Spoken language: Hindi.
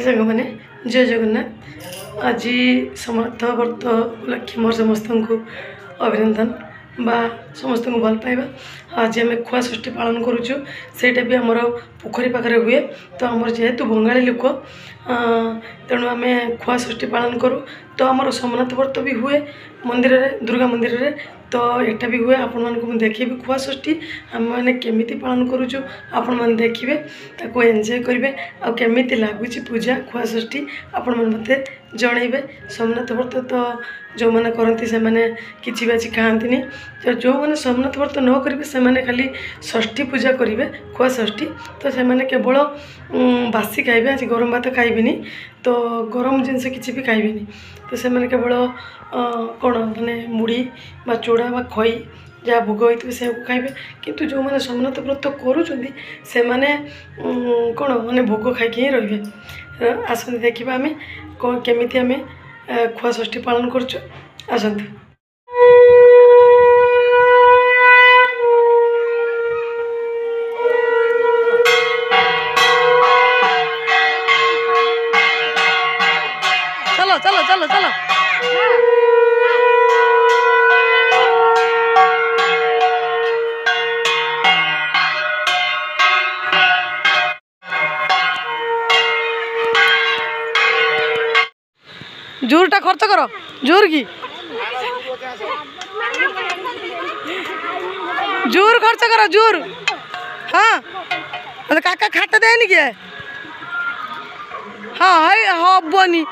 सांग मैंने जय जगन्नाथ। आज समर्थ व्रत उपलक्षे मोर समस्त को अभिनंदन बा समस्त को भल पाइबा। आज आम खुआ षष्ठी पालन करुचु सेटा भी आमर पोखरी पाखे हुए। तो आमर जेहेतु बंगाली लोक तेणु आम खुआ षष्ठी पालन करूँ। तो आमर सोमनाथ व्रत भी हुए मंदिर रे, दुर्गा मंदिर रे। तो एटा भी हुए आपण मानक मु देखिबी खुआ षष्ठी आम मैंने केमिति पालन करूचु आपण मैंने देखिबे ताको एंजॉय करिवे आ केमिति लागुची पूजा खुआ षष्ठी आपण मन मते जणैबे। सोमनाथ व्रत तो जो मैंने करती से मैंने किछि बाछि खाआंतिनी। तो जो मैंने सोमनाथ व्रत न करिवे से मैंने खाली षष्ठी पूजा करिवे खुआ षष्ठी। तो से मैंने केवल बासी खाइबे, आज गरम भात खाइबेनी। तो गरम जिनस किछि भी खाइबेनी। तो से मैंने केवल कौन माने मुड़ी बा चूड़ा बा खई जहाँ भोग होते से खाइबे। किंतु जो मैंने सोमनाथ व्रत करुँच से मैंने कौन माने भोग खाइके ही रहिबे। आसते देखा आम कौन केमिति आम खुआ षष्ठी पालन करछु। आसते चलो चलो चलो चलो। जोरटा खर्च करो, जोर की जोर खर्च करो, जोर। हाँ मतलब काका खाता देनी क्या? हाँ है हबनी।